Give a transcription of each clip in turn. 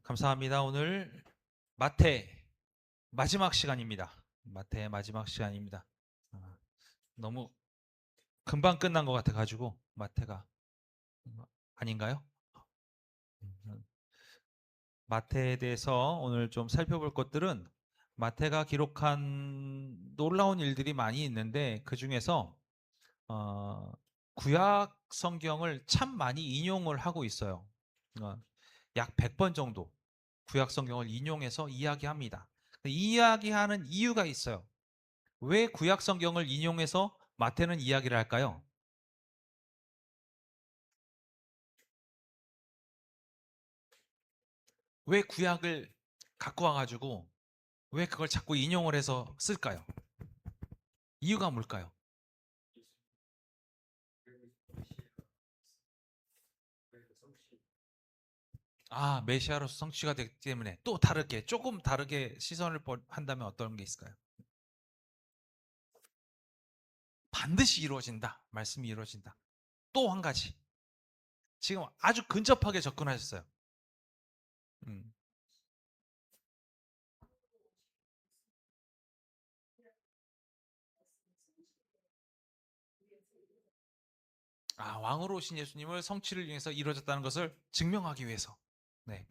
감사합니다. 오늘 마태 마지막 시간입니다. 마태의 마지막 시간입니다. 아, 너무 금방 끝난 것 같아가지고 마태가 아닌가요? 음, 마태에 대해서 오늘 좀 살펴볼 것들은 마태가 기록한 놀라운 일들이 많이 있는데 그 중에서 구약 성경을 참 많이 인용을 하고 있어요. 어, 약 100번 정도 구약 성경을 인용해서 이야기합니다. 이야기하는 이유가 있어요. 왜 구약 성경을 인용해서 마태는 이야기를 할까요? 왜 구약을 갖고 와가지고 왜 그걸 자꾸 인용을 해서 쓸까요? 이유가 뭘까요? 메시아로서 성취가 되기 때문에 또 다르게 조금 다르게 시선을 한다면 어떤 게 있을까요? 반드시 이루어진다. 말씀이 이루어진다. 또 한 가지. 지금 아주 근접하게 접근하셨어요. 음. 왕으로 오신 예수님을 성취를 위해서 이루어졌다는 것을 증명하기 위해서. 네.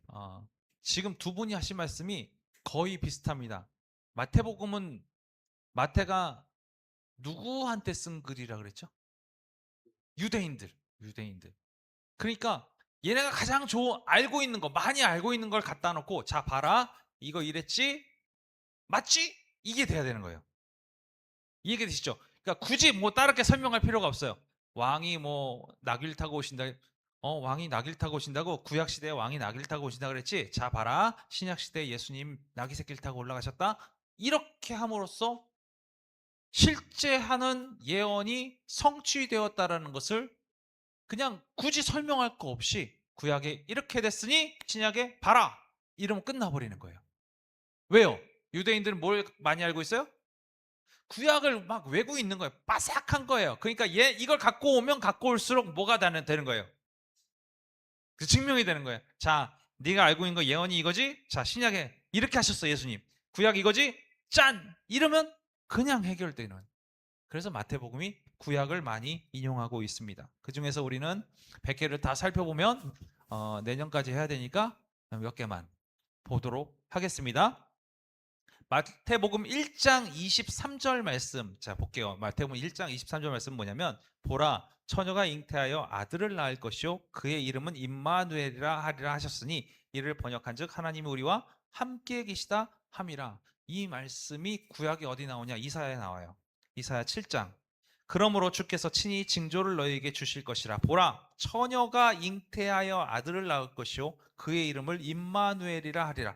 어, 지금 두 분이 하신 말씀이 거의 비슷합니다. 마태복음은 마태가 누구한테 쓴 글이라 그랬죠? 유대인들, 유대인들. 그러니까 얘네가 가장 알고 있는 거, 많이 알고 있는 걸 갖다 놓고, 자, 봐라. 이거 이랬지? 맞지? 이게 돼야 되는 거예요. 이해가 되시죠? 그러니까 굳이 뭐 다르게 설명할 필요가 없어요. 왕이 뭐 나귀를 타고 오신다. 왕이 나귀를 타고 오신다고 구약 시대에 왕이 나귀를 타고 오신다 그랬지. 자, 봐라. 신약 시대에 예수님 나귀 새끼를 타고 올라가셨다. 이렇게 함으로써 실제 하는 예언이 성취되었다라는 것을 그냥 굳이 설명할 거 없이 구약에 이렇게 됐으니 신약에 봐라. 이러면 끝나버리는 거예요. 왜요? 유대인들은 뭘 많이 알고 있어요? 구약을 막 외고 있는 거예요. 빠삭한 거예요. 그러니까 이걸 갖고 오면 갖고 올수록 뭐가 되는 거예요. 그 증명이 되는 거예요. 자, 네가 알고 있는 거 예언이 이거지? 자, 신약에 이렇게 하셨어 예수님. 구약 이거지? 짠! 이러면 그냥 해결되는. 그래서 마태복음이 구약을 많이 인용하고 있습니다. 그 중에서 우리는 100개를 다 살펴보면 내년까지 해야 되니까 몇 개만 보도록 하겠습니다. 마태복음 1장 23절 말씀. 자, 볼게요. 마태복음 1장 23절 말씀 뭐냐면 보라 처녀가 잉태하여 아들을 낳을 것이요 그의 이름은 임마누엘이라 하리라 하셨으니 이를 번역한즉 하나님이 우리와 함께 계시다 함이라. 이 말씀이 구약에 어디 나오냐? 이사야에 나와요. 이사야 7장. 그러므로 주께서 친히 징조를 너희에게 주실 것이라. 보라 처녀가 잉태하여 아들을 낳을 것이요 그의 이름을 임마누엘이라 하리라.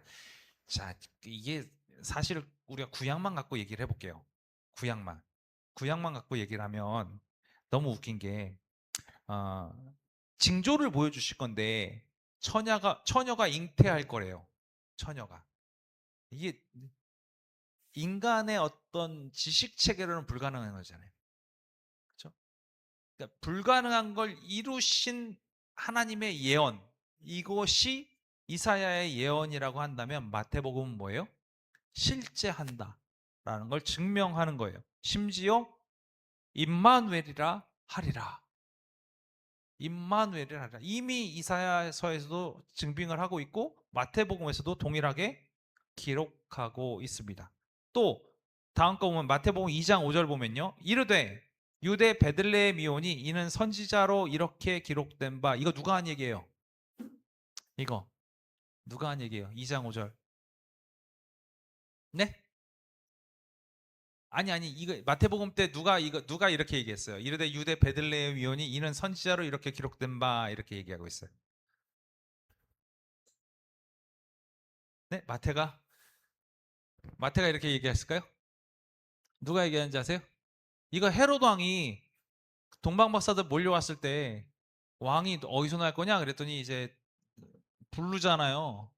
자, 이게 사실 우리가 구약만 갖고 얘기를 해볼게요. 구약만. 구약만 갖고 얘기를 하면 너무 웃긴 게 어, 징조를 보여주실 건데 처녀가 잉태할 거래요. 처녀가. 이게 인간의 어떤 지식 체계로는 불가능한 거잖아요. 그렇죠? 그러니까 불가능한 걸 이루신 하나님의 예언. 이것이 이사야의 예언이라고 한다면 마태복음은 뭐예요? 실제 한다라는 걸 증명하는 거예요. 심지어 임마누엘이라 하리라. 임마누엘이라 하리라. 이미 이사야서에서도 증빙을 하고 있고 마태복음에서도 동일하게 기록하고 있습니다. 또 다음 거 보면 마태복음 2장 5절 보면요. 이르되 유대 베들레헴이오니 이는 선지자로 이렇게 기록된 바. 이거 누가 한 얘기예요? 이거 누가 한 얘기예요? 2장 5절. 네? 아니 이거 마태복음 때 누가 이렇게 얘기했어요. 이르되 유대 베들레헴 위원이 이는 선지자로 이렇게 기록된 바 이렇게 얘기하고 있어요. 네? 마태가 이렇게 얘기했을까요? 누가 얘기하는지 아세요? 이거 헤롯 왕이 동방 박사들 몰려왔을 때 왕이 어디서 날 거냐 그랬더니 이제 부르잖아요.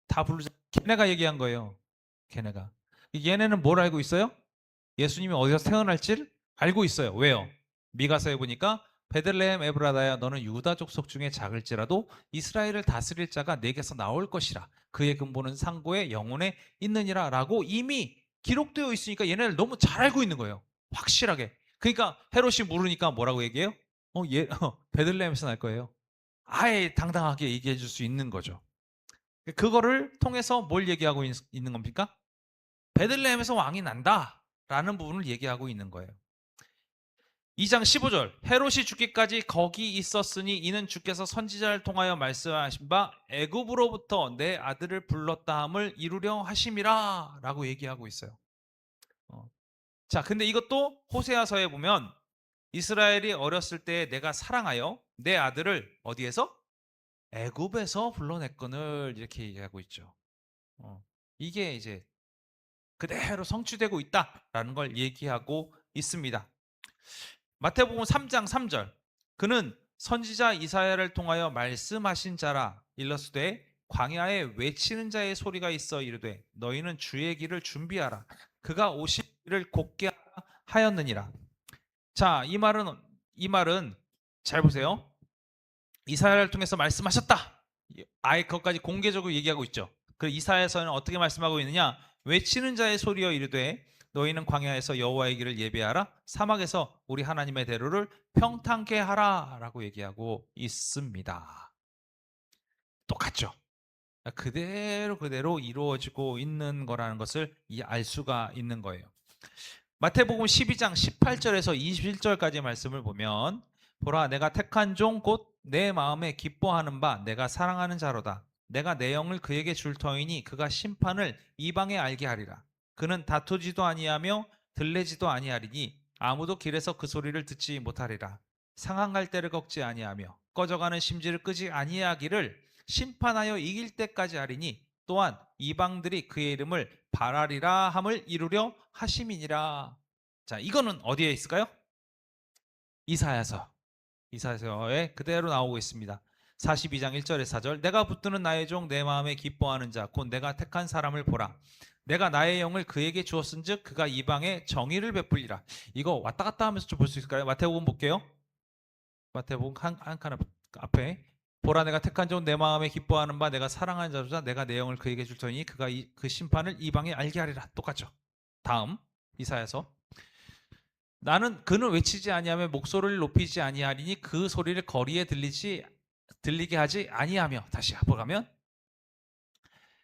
다 부르자. 걔네가 얘기한 거예요. 걔네가. 얘네는 뭘 알고 있어요? 예수님이 어디서 태어날지를 알고 있어요. 왜요? 미가서에 보니까 베들레헴 에브라다야 너는 유다 족속 중에 작을지라도 이스라엘을 다스릴 자가 내게서 나올 것이라. 그의 근본은 상고의 영혼에 있느니라 라고 이미 기록되어 있으니까 얘네들 너무 잘 알고 있는 거예요. 확실하게. 그러니까 헤롯이 물으니까 뭐라고 얘기해요? 베들레헴에서 날 거예요. 아예 당당하게 얘기해 줄 수 있는 거죠. 그거를 통해서 뭘 얘기하고 있는 겁니까? 베들레헴에서 왕이 난다라는 부분을 얘기하고 있는 거예요. 2장 15절 헤롯이 죽기까지 거기 있었으니 이는 주께서 선지자를 통하여 말씀하신 바 애굽으로부터 내 아들을 불렀다 함을 이루려 하심이라 라고 얘기하고 있어요. 자, 근데 이것도 호세아서에 보면 이스라엘이 어렸을 때 내가 사랑하여 내 아들을 어디에서? 애굽에서 불러냈거늘 이렇게 얘기하고 있죠. 이게 이제 그대로 성취되고 있다라는 걸 얘기하고 있습니다. 마태복음 3장 3절 그는 선지자 이사야를 통하여 말씀하신 자라 일러스되 광야에 외치는 자의 소리가 있어 이르되 너희는 주의 길을 준비하라 그가 오실 길을 곧게 하였느니라. 자, 이 말은 잘 보세요. 이사야를 통해서 말씀하셨다. 아예 그것까지 공개적으로 얘기하고 있죠. 그 이사야서는 어떻게 말씀하고 있느냐? 외치는 자의 소리여 이르되 너희는 광야에서 여호와의 길을 예비하라 사막에서 우리 하나님의 대로를 평탄케 하라라고 얘기하고 있습니다. 똑같죠. 그대로 이루어지고 있는 거라는 것을 알 수가 있는 거예요. 마태복음 12장 18절에서 21절까지 말씀을 보면 보라 내가 택한 종 곧 내 마음에 기뻐하는 바 내가 사랑하는 자로다. 내가 내 영을 그에게 줄 터이니 그가 심판을 이방에 알게 하리라. 그는 다투지도 아니하며 들레지도 아니하리니 아무도 길에서 그 소리를 듣지 못하리라. 상한 갈대를 꺾지 아니하며 꺼져가는 심지를 끄지 아니하기를 심판하여 이길 때까지 하리니 또한 이방들이 그의 이름을 바라리라 함을 이루려 하심이니라. 자, 이거는 어디에 있을까요? 이사야서에 그대로 나오고 있습니다. 42장 1절에 4절 내가 붙드는 나의 종 내 마음에 기뻐하는 자 곧 내가 택한 사람을 보라. 내가 나의 영을 그에게 주었은즉 그가 이방에 정의를 베풀리라. 이거 왔다 갔다 하면서 좀 볼 수 있을까요? 마태복음 볼게요. 마태복음 한 칸 앞에 보라 내가 택한 종 내 마음에 기뻐하는 바 내가 사랑하는 자로다 내가 내 영을 그에게 줄 터이니 그가 그 심판을 이방에 알게 하리라. 똑같죠. 다음 이사야서 나는 그는 외치지 아니하며 목소리를 높이지 아니하리니 그 소리를 거리에 들리게 하지 아니하며 다시 보가면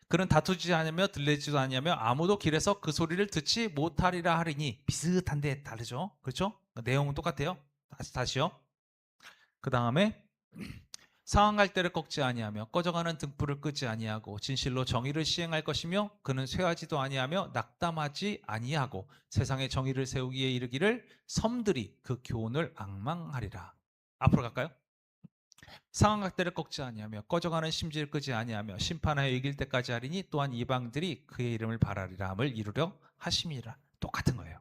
그는 다투지 않으며 들리지도 아니하며 아무도 길에서 그 소리를 듣지 못하리라 하리니 비슷한데 다르죠. 그렇죠? 내용은 똑같아요. 다시요. 그 다음에 상한 갈대를 꺾지 아니하며 꺼져가는 등불을 끄지 아니하고 진실로 정의를 시행할 것이며 그는 쇠하지도 아니하며 낙담하지 아니하고 세상에 정의를 세우기에 이르기를 섬들이 그 교훈을 앙망하리라. 앞으로 갈까요? 상한 갈대를 꺾지 아니하며 꺼져가는 심지를 끄지 아니하며 심판하여 이길 때까지 하리니 또한 이방들이 그의 이름을 바라리라 함을 이루려 하심이라. 똑같은 거예요.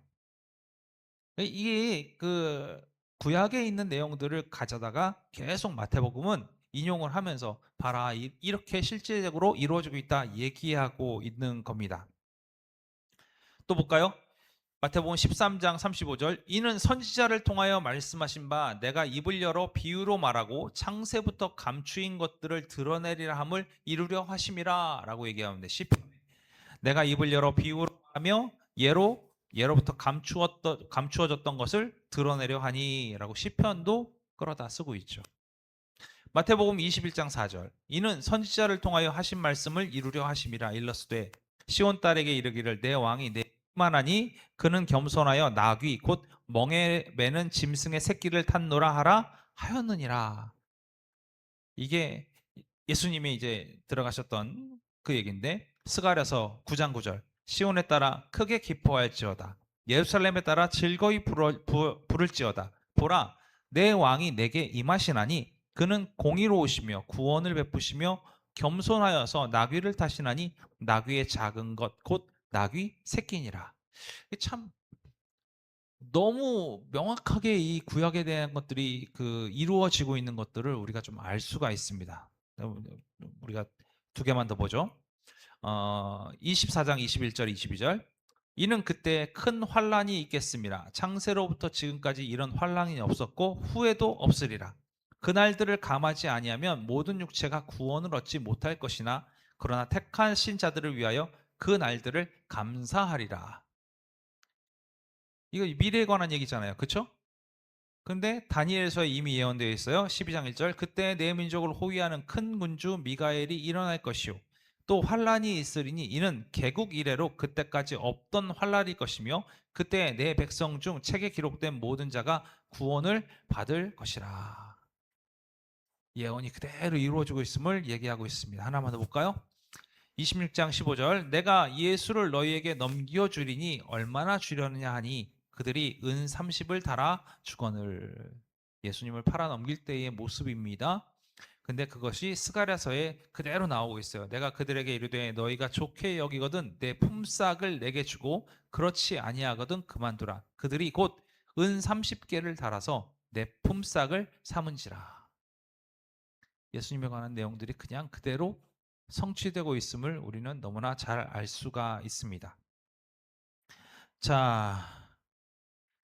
이게 그 구약에 있는 내용들을 가져다가 계속 마태복음은 인용을 하면서 봐라 이렇게 실제적으로 이루어지고 있다 얘기하고 있는 겁니다. 또 볼까요? 마태복음 13장 35절 이는 선지자를 통하여 말씀하신 바 내가 입을 열어 비유로 말하고 창세부터 감추인 것들을 드러내리라 함을 이루려 하심이라 라고 얘기하는데 시편 내가 입을 열어 비유로 하며 예로부터 감추어졌던 것을 드러내려 하니 라고 시편도 끌어다 쓰고 있죠. 마태복음 21장 4절 이는 선지자를 통하여 하신 말씀을 이루려 하심이라 일러스되 시온 딸에게 이르기를 내 왕이 내 만하니 그는 겸손하여 나귀 곧 멍에 매는 짐승의 새끼를 탔노라 하라 하였느니라. 이게 예수님이 이제 들어가셨던 그 얘기인데 스가랴서 9장 9절 시온에 따라 크게 기뻐할지어다 예루살렘에 따라 즐거이 부를지어다 보라 내 왕이 내게 임하시나니 그는 공의로우시며 구원을 베푸시며 겸손하여서 나귀를 타시나니 나귀의 작은 것 곧 나귀 새끼니라. 참 너무 명확하게 이 구약에 대한 것들이 그 이루어지고 있는 것들을 우리가 좀 알 수가 있습니다. 우리가 두 개만 더 보죠. 24장 21절 22절 이는 그때 큰 환란이 있겠습니다. 창세로부터 지금까지 이런 환란이 없었고 후에도 없으리라. 그날들을 감하지 아니하면 모든 육체가 구원을 얻지 못할 것이나 그러나 택하신 자들을 위하여 그 날들을 감사하리라. 이거 미래에 관한 얘기잖아요. 그렇죠? 근데 다니엘서에 이미 예언되어 있어요. 12장 1절. 그때 내 민족을 호위하는 큰 군주 미가엘이 일어날 것이요 또 환란이 있으리니 이는 개국 이래로 그때까지 없던 환란일 것이며 그때 내 백성 중 책에 기록된 모든 자가 구원을 받을 것이라. 예언이 그대로 이루어지고 있음을 얘기하고 있습니다. 하나만 더 볼까요? 26장 15절. 내가 예수를 너희에게 넘겨주리니 얼마나 주려느냐 하니 그들이 은 30을 달아 주거늘. 예수님을 팔아 넘길 때의 모습입니다. 근데 그것이 스가랴서에 그대로 나오고 있어요. 내가 그들에게 이르되 너희가 좋게 여기거든 내 품삯을 내게 주고 그렇지 아니하거든 그만두라. 그들이 곧 은 30개를 달아서 내 품삯을 삼은지라. 예수님에 관한 내용들이 그냥 그대로 성취되고 있음을 우리는 너무나 잘 알 수가 있습니다. 자,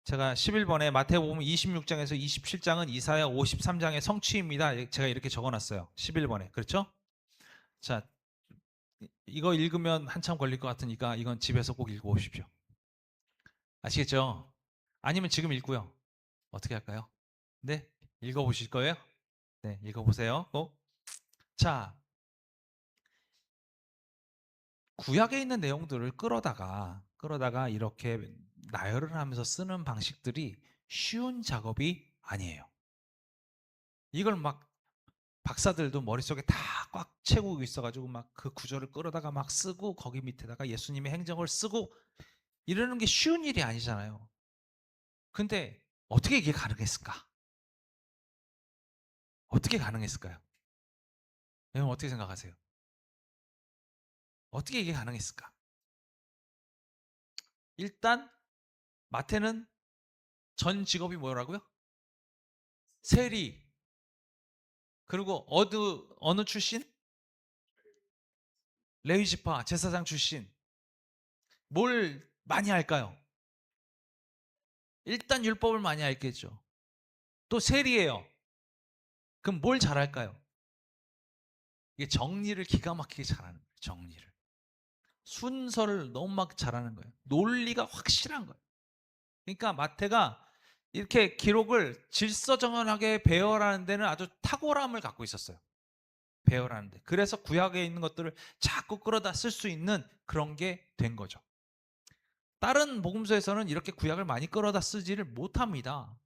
제가 11번에 마태복음 26장에서 27장은 이사야 53장의 성취입니다. 제가 이렇게 적어놨어요. 11번에. 그렇죠? 자, 이거 읽으면 한참 걸릴 것 같으니까 이건 집에서 꼭 읽어보십시오. 아시겠죠? 아니면 지금 읽고요. 어떻게 할까요? 네? 읽어보실 거예요? 네, 읽어보세요. 꼭. 자, 구약에 있는 내용들을 끌어다가 이렇게 나열을 하면서 쓰는 방식들이 쉬운 작업이 아니에요. 이걸 막 박사들도 머릿속에 다 꽉 채우고 있어가지고 막 그 구절을 끌어다가 막 쓰고 거기 밑에다가 예수님의 행적을 쓰고 이러는 게 쉬운 일이 아니잖아요. 근데 어떻게 이게 가능했을까? 어떻게 가능했을까요? 여러분 어떻게 생각하세요? 어떻게 이게 가능했을까? 일단 마태는 전 직업이 뭐라고요? 세리. 그리고 어느 출신? 레위지파 제사장 출신. 뭘 많이 할까요? 일단 율법을 많이 알겠죠. 또 세리예요. 그럼 뭘 잘할까요? 이게 정리를 기가 막히게 잘하는 거예요. 정리를. 순서를 너무 막 잘하는 거예요. 논리가 확실한 거예요. 그러니까 마태가 이렇게 기록을 질서정연하게 배열하는 데는 아주 탁월함을 갖고 있었어요. 배열하는데. 그래서 구약에 있는 것들을 자꾸 끌어다 쓸 수 있는 그런 게 된 거죠. 다른 복음서에서는 이렇게 구약을 많이 끌어다 쓰지를 못합니다.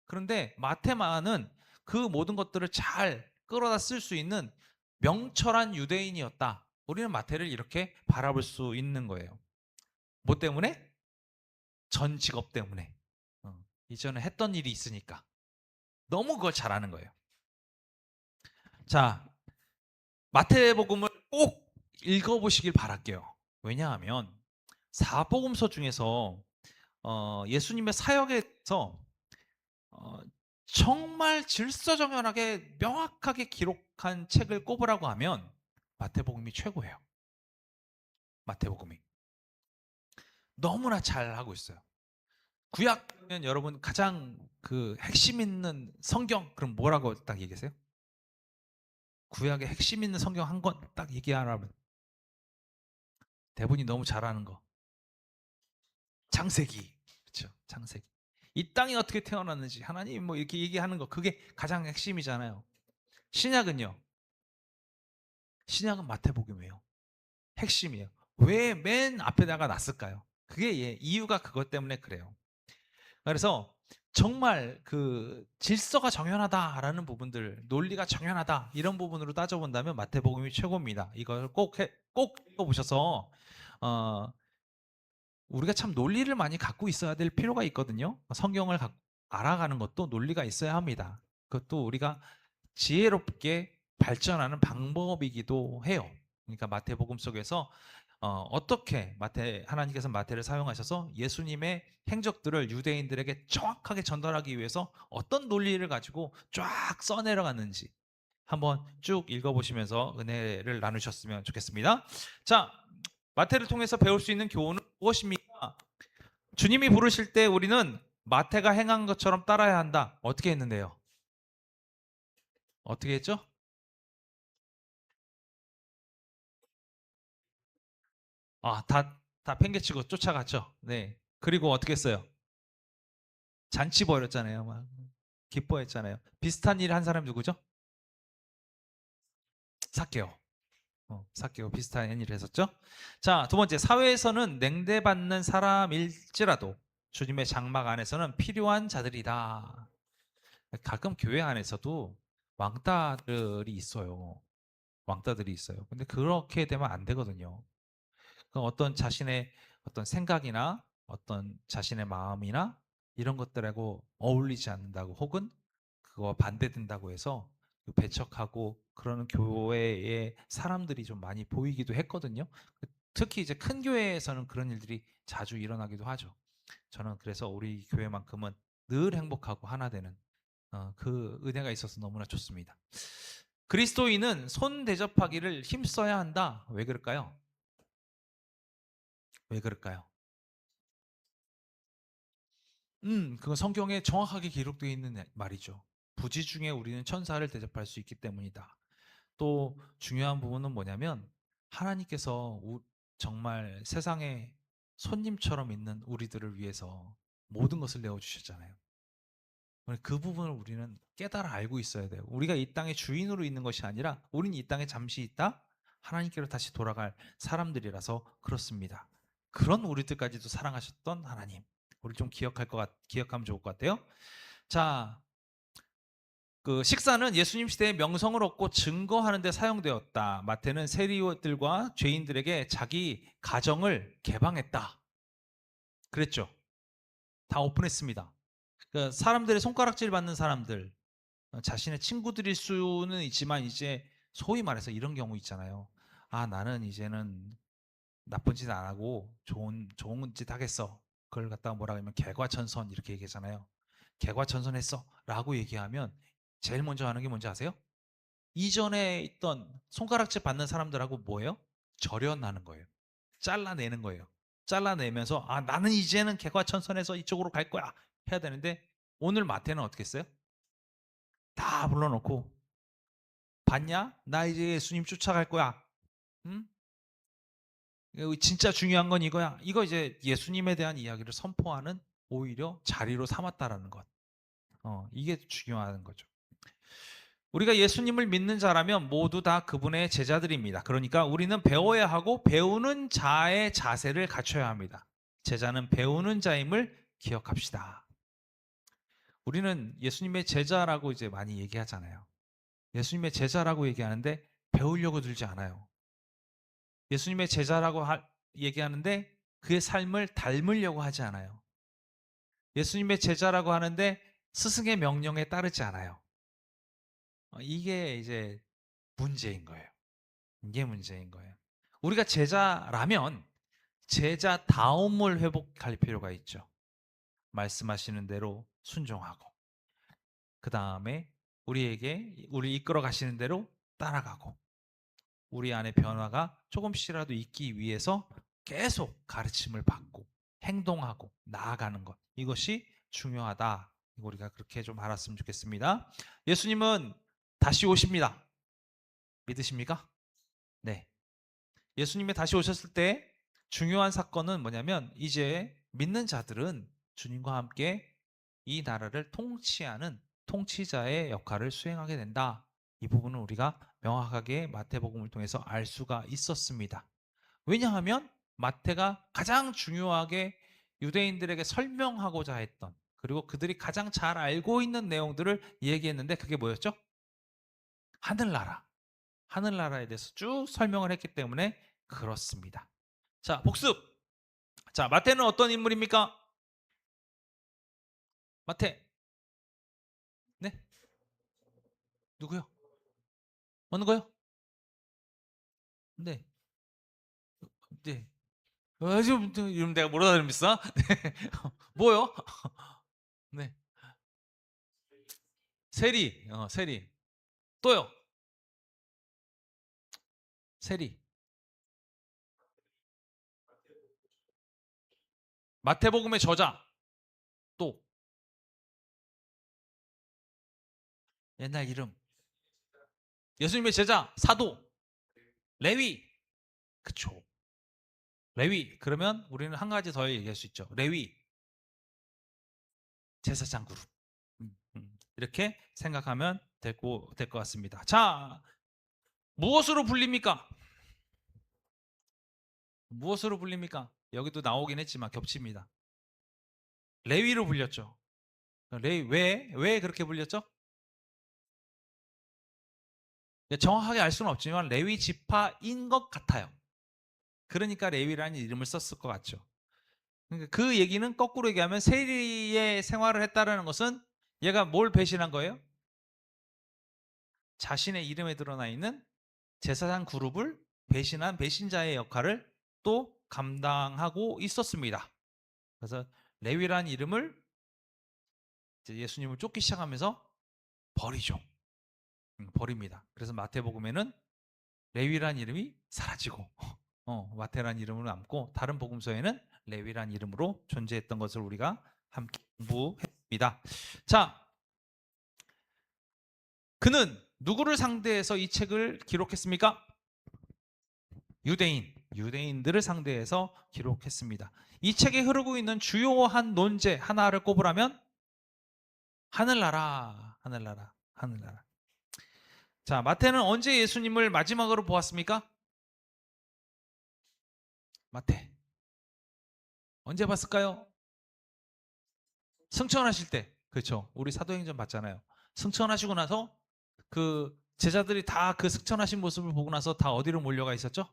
그런데 마테마는 그 모든 것들을 잘 끌어다 쓸 수 있는 명철한 유대인이었다. 우리는 마태를 이렇게 바라볼 수 있는 거예요. 뭐 때문에? 전 직업 때문에. 이전에 했던 일이 있으니까. 너무 그걸 잘하는 거예요. 자, 마태복음을 꼭 읽어보시길 바랄게요. 왜냐하면 사복음서 중에서 예수님의 사역에서 어, 정말 질서정연하게 명확하게 기록한 책을 꼽으라고 하면 마태복음이 최고예요. 마태복음이 너무나 잘 하고 있어요. 구약은 여러분 가장 그 핵심 있는 성경 그럼 뭐라고 딱 얘기하세요? 구약의 핵심 있는 성경 한 권 딱 얘기하라면 대부분이 너무 잘하는 거 창세기. 그렇죠? 창세기. 이 땅이 어떻게 태어났는지 하나님 뭐 이렇게 얘기하는 거 그게 가장 핵심이잖아요. 신약은요. 신약은 마태복음이에요. 핵심이에요. 왜 맨 앞에다가 놨을까요? 그게 이유가 그것 때문에 그래요. 그래서 정말 그 질서가 정연하다라는 부분들, 논리가 정연하다 이런 부분으로 따져본다면 마태복음이 최고입니다. 이걸 꼭 읽어보셔서 우리가 참 논리를 많이 갖고 있어야 될 필요가 있거든요. 성경을 알아가는 것도 논리가 있어야 합니다. 그것도 우리가 지혜롭게 발전하는 방법이기도 해요. 그러니까 마태복음 속에서 어떻게 하나님께서 마태를 사용하셔서 예수님의 행적들을 유대인들에게 정확하게 전달하기 위해서 어떤 논리를 가지고 쫙 써내려갔는지 한번 쭉 읽어보시면서 은혜를 나누셨으면 좋겠습니다. 자, 마태를 통해서 배울 수 있는 교훈은 무엇입니까? 주님이 부르실 때 우리는 마태가 행한 것처럼 따라야 한다. 어떻게 했는데요? 어떻게 했죠? 다 팽개치고 쫓아갔죠. 네. 그리고 어떻게 했어요? 잔치 벌였잖아요. 막 기뻐했잖아요. 비슷한 일 한 사람 누구죠? 삭개오. 삭개오 비슷한 일을 했었죠. 자, 두 번째, 사회에서는 냉대받는 사람일지라도 주님의 장막 안에서는 필요한 자들이다. 가끔 교회 안에서도 왕따들이 있어요. 왕따들이 있어요. 근데 그렇게 되면 안 되거든요. 그 어떤 자신의 어떤 생각이나 어떤 자신의 마음이나 이런 것들하고 어울리지 않는다고 혹은 그거와 반대된다고 해서 그 배척하고 그러는 교회의 사람들이 좀 많이 보이기도 했거든요. 특히 이제 큰 교회에서는 그런 일들이 자주 일어나기도 하죠. 저는 그래서 우리 교회만큼은 늘 행복하고 하나 되는 그 은혜가 있어서 너무나 좋습니다. 그리스도인은 손 대접하기를 힘써야 한다. 왜 그럴까요? 왜 그럴까요? 그건 성경에 정확하게 기록되어 있는 말이죠. 부지 중에 우리는 천사를 대접할 수 있기 때문이다. 또 중요한 부분은 뭐냐면 하나님께서 정말 세상에 손님처럼 있는 우리들을 위해서 모든 것을 내어주셨잖아요. 그 부분을 우리는 깨달아 알고 있어야 돼요. 우리가 이 땅의 주인으로 있는 것이 아니라 우리는 이 땅에 잠시 있다 하나님께로 다시 돌아갈 사람들이라서 그렇습니다. 그런 우리들까지도 사랑하셨던 하나님. 우리 좀 기억하면 좋을 것 같아요. 자, 그 식사는 예수님 시대에 명성을 얻고 증거하는 데 사용되었다. 마태는 세리들과 죄인들에게 자기 가정을 개방했다. 그랬죠. 다 오픈했습니다. 그 사람들의 손가락질 받는 사람들, 자신의 친구들일 수는 있지만 이제 소위 말해서 이런 경우 있잖아요. 나는 이제는 나쁜 짓 안 하고 좋은 짓 하겠어. 그걸 갖다가 뭐라 하면 개과천선 이렇게 얘기하잖아요. 개과천선했어 라고 얘기하면 제일 먼저 하는 게 뭔지 아세요? 이전에 있던 손가락질 받는 사람들하고 뭐예요? 절연하는 거예요. 잘라내는 거예요. 잘라내면서 나는 이제는 개과천선해서 이쪽으로 갈 거야 해야 되는데 오늘 마태는 어떻게 했어요? 다 불러놓고 봤냐? 나 이제 예수님 쫓아갈 거야. 응? 진짜 중요한 건 이거야. 이거 이제 예수님에 대한 이야기를 선포하는 오히려 자리로 삼았다라는 것. 이게 중요한 거죠. 우리가 예수님을 믿는 자라면 모두 다 그분의 제자들입니다. 그러니까 우리는 배워야 하고 배우는 자의 자세를 갖춰야 합니다. 제자는 배우는 자임을 기억합시다. 우리는 예수님의 제자라고 이제 많이 얘기하잖아요. 예수님의 제자라고 얘기하는데 배우려고 들지 않아요. 예수님의 제자라고 얘기하는데 그의 삶을 닮으려고 하지 않아요. 예수님의 제자라고 하는데 스승의 명령에 따르지 않아요. 이게 이제 문제인 거예요. 이게 문제인 거예요. 우리가 제자라면 제자다움을 회복할 필요가 있죠. 말씀하시는 대로 순종하고 그 다음에 우리 이끌어 가시는 대로 따라가고 우리 안에 변화가 조금씩이라도 있기 위해서 계속 가르침을 받고 행동하고 나아가는 것. 이것이 중요하다. 우리가 그렇게 좀 알았으면 좋겠습니다. 예수님은 다시 오십니다. 믿으십니까? 네. 예수님이 다시 오셨을 때 중요한 사건은 뭐냐면 이제 믿는 자들은 주님과 함께 이 나라를 통치하는 통치자의 역할을 수행하게 된다. 이 부분은 우리가 명확하게 마태복음을 통해서 알 수가 있었습니다. 왜냐하면 마태가 가장 중요하게 유대인들에게 설명하고자 했던 그리고 그들이 가장 잘 알고 있는 내용들을 얘기했는데 그게 뭐였죠? 하늘나라. 하늘나라에 대해서 쭉 설명을 했기 때문에 그렇습니다. 자, 복습. 자, 마태는 어떤 인물입니까? 마태. 네? 누구요? 어느 거요? 네. 네. 지금 이름 내가 뭐라 그랬어? 네. 뭐요? 네. 세리. 세리. 또요. 세리. 마태복음의 저자, 또 옛날 이름, 예수님의 제자, 사도, 레위. 그쵸. 레위. 그러면 우리는 한 가지 더 얘기할 수 있죠. 레위, 제사장 그룹. 이렇게 생각하면 될 것 같습니다. 자, 무엇으로 불립니까? 무엇으로 불립니까? 여기도 나오긴 했지만 겹칩니다. 레위로 불렸죠. 왜 그렇게 불렸죠? 정확하게 알 수는 없지만 레위 지파인 것 같아요. 그러니까 레위라는 이름을 썼을 것 같죠. 그러니까 그 얘기는 거꾸로 얘기하면 세리의 생활을 했다는 것은 얘가 뭘 배신한 거예요? 자신의 이름에 드러나 있는 제사장 그룹을 배신한 배신자의 역할을 또 감당하고 있었습니다. 그래서 레위라는 이름을 예수님을 쫓기 시작하면서 버리죠. 버립니다. 그래서 마태복음에는 레위라는 이름이 사라지고 마태라는 이름으로 남고 다른 복음서에는 레위라는 이름으로 존재했던 것을 우리가 함께 공부했습니다. 자, 그는 누구를 상대해서 이 책을 기록했습니까? 유대인들을 상대해서 기록했습니다. 이 책에 흐르고 있는 주요한 논제 하나를 꼽으라면 하늘나라. 자, 마태는 언제 예수님을 마지막으로 보았습니까? 마태. 언제 봤을까요? 승천하실 때. 그렇죠. 우리 사도행전 봤잖아요. 승천하시고 나서 그 제자들이 다 그 승천하신 모습을 보고 나서 다 어디로 몰려가 있었죠?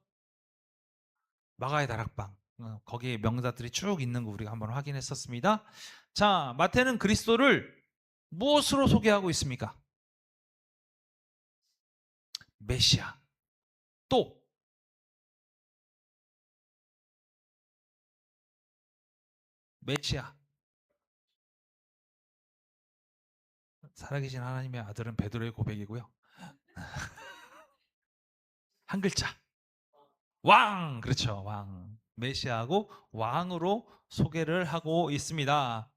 마가의 다락방. 거기에 명자들이 쭉 있는 거 우리가 한번 확인했었습니다. 자, 마태는 그리스도를 무엇으로 소개하고 있습니까? 메시아. 또 메시아. 살아계신 하나님의 아들은 베드로의 고백이고요. 한 글자. 왕. 그렇죠. 왕. 메시아하고 왕으로 소개를 하고 있습니다.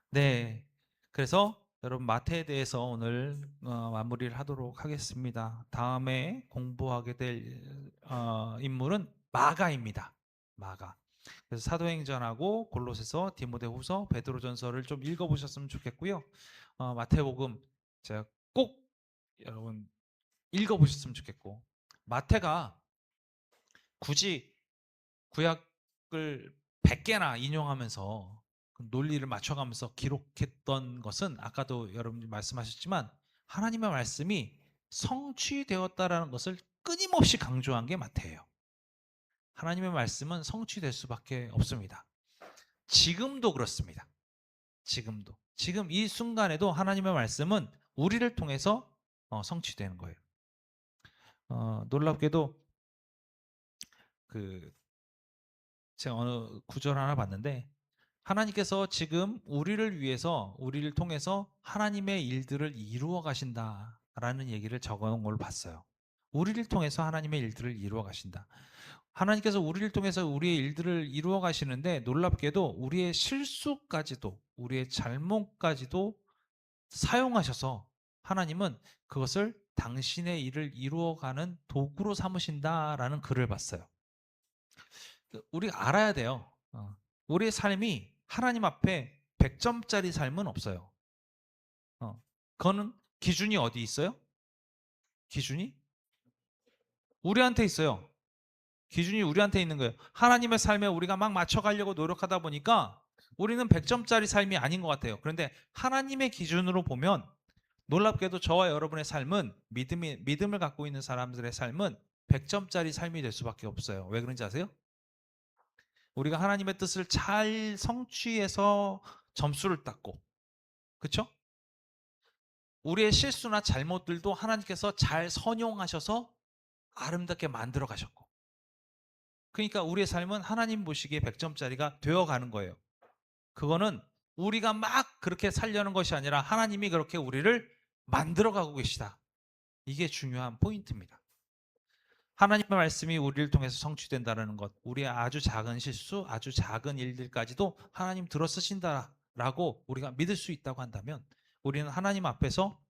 네. 그래서 여러분 마태에 대해서 오늘 마무리를 하도록 하겠습니다. 다음에 공부하게 될 인물은 마가입니다. 마가. 그래서 사도행전하고 골로새서, 디모데후서, 베드로전서를 좀 읽어보셨으면 좋겠고요. 마태복음 제가 꼭 여러분 읽어보셨으면 좋겠고, 마태가 굳이 구약을 100개나 인용하면서 논리를 맞춰가면서 기록했던 것은 아까도 여러분이 말씀하셨지만 하나님의 말씀이 성취되었다라는 것을 끊임없이 강조한 게 마태예요. 하나님의 말씀은 성취될 수밖에 없습니다. 지금도 그렇습니다. 지금 이 순간에도 하나님의 말씀은 우리를 통해서 성취되는 거예요. 놀랍게도 제가 어느 구절 하나 봤는데 하나님께서 지금 우리를 위해서 우리를 통해서 하나님의 일들을 이루어 가신다라는 얘기를 적어놓은 걸 봤어요. 우리를 통해서 하나님의 일들을 이루어 가신다. 하나님께서 우리를 통해서 우리의 일들을 이루어 가시는데 놀랍게도 우리의 실수까지도 우리의 잘못까지도 사용하셔서 하나님은 그것을 당신의 일을 이루어가는 도구로 삼으신다라는 글을 봤어요. 우리가 알아야 돼요. 우리의 삶이 하나님 앞에 100점짜리 삶은 없어요. 그거는 기준이 어디 있어요? 기준이 우리한테 있어요. 기준이 우리한테 있는 거예요. 하나님의 삶에 우리가 막 맞춰가려고 노력하다 보니까 우리는 100점짜리 삶이 아닌 것 같아요. 그런데 하나님의 기준으로 보면 놀랍게도 저와 여러분의 삶은 믿음을 갖고 있는 사람들의 삶은 100점짜리 삶이 될 수밖에 없어요. 왜 그런지 아세요? 우리가 하나님의 뜻을 잘 성취해서 점수를 땄고, 그렇죠? 우리의 실수나 잘못들도 하나님께서 잘 선용하셔서 아름답게 만들어 가셨고, 그러니까 우리의 삶은 하나님 보시기에 100점짜리가 되어가는 거예요. 그거는 우리가 막 그렇게 살려는 것이 아니라 하나님이 그렇게 우리를 만들어가고 계시다. 이게 중요한 포인트입니다. 하나님의 말씀이 우리를 통해서 성취된다는 것, 우리의 아주 작은 실수, 아주 작은 일들까지도 하나님 들어 쓰신다라고 우리가 믿을 수 있다고 한다면 우리는 하나님 앞에서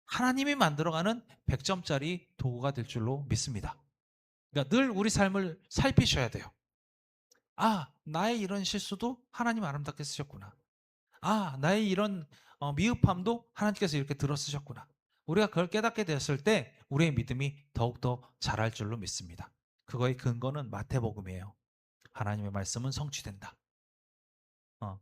하나님이 만들어가는 100점짜리 도구가 될 줄로 믿습니다. 그러니까 늘 우리 삶을 살피셔야 돼요. 아, 나의 이런 실수도 하나님 아름답게 쓰셨구나. 아, 나의 이런 미흡함도 하나님께서 이렇게 들어 쓰셨구나. 우리가 그걸 깨닫게 되었을 때 우리의 믿음이 더욱더 자랄 줄로 믿습니다. 그거의 근거는 마태복음이에요. 하나님의 말씀은 성취된다. 어,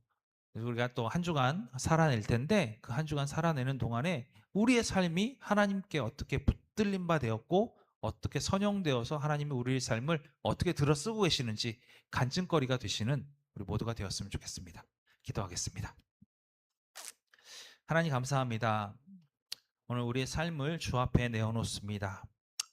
그래서 우리가 또 한 주간 살아낼 텐데 그 한 주간 살아내는 동안에 우리의 삶이 하나님께 어떻게 붙들림 바 되었고 어떻게 선용되어서 하나님이 우리의 삶을 어떻게 들어 쓰고 계시는지 간증거리가 되시는 우리 모두가 되었으면 좋겠습니다. 기도하겠습니다. 하나님 감사합니다. 오늘 우리의 삶을 주 앞에 내어놓습니다.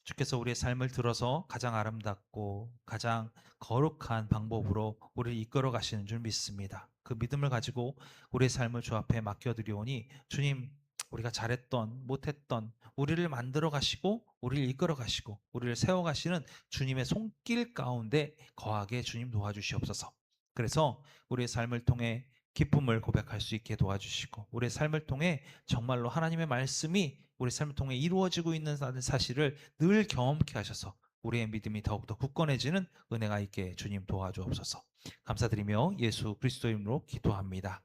주께서 우리의 삶을 들어서 가장 아름답고 가장 거룩한 방법으로 우리를 이끌어 가시는 줄 믿습니다. 그 믿음을 가지고 우리의 삶을 주 앞에 맡겨드리오니 주님, 우리가 잘했던 못했던 우리를 만들어 가시고 우리를 이끌어 가시고 우리를 세워 가시는 주님의 손길 가운데 거하게 주님 도와주시옵소서. 그래서 우리의 삶을 통해 기쁨을 고백할 수 있게 도와주시고 우리의 삶을 통해 정말로 하나님의 말씀이 우리 삶을 통해 이루어지고 있는 사실을 늘 경험케 하셔서 우리의 믿음이 더욱더 굳건해지는 은혜가 있게 주님 도와주옵소서. 감사드리며 예수 그리스도 이름으로 기도합니다.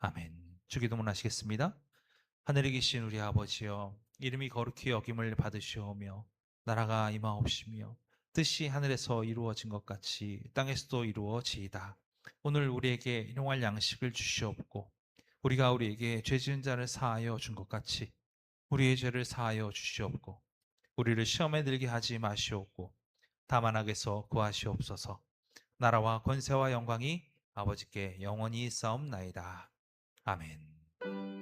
아멘. 주기도문 하시겠습니다. 하늘에 계신 우리 아버지여, 이름이 거룩히 여김을 받으시오며 나라가 임하옵시며 뜻이 하늘에서 이루어진 것 같이 땅에서도 이루어지이다. 오늘 우리에게 일용할 양식을 주시옵고 우리가 우리에게 죄 지은 자를 사하여 준 것 같이 우리의 죄를 사하여 주시옵고 우리를 시험에 들게 하지 마시옵고 다만 악에서 구하시옵소서. 나라와 권세와 영광이 아버지께 영원히 있사옵나이다. 아멘.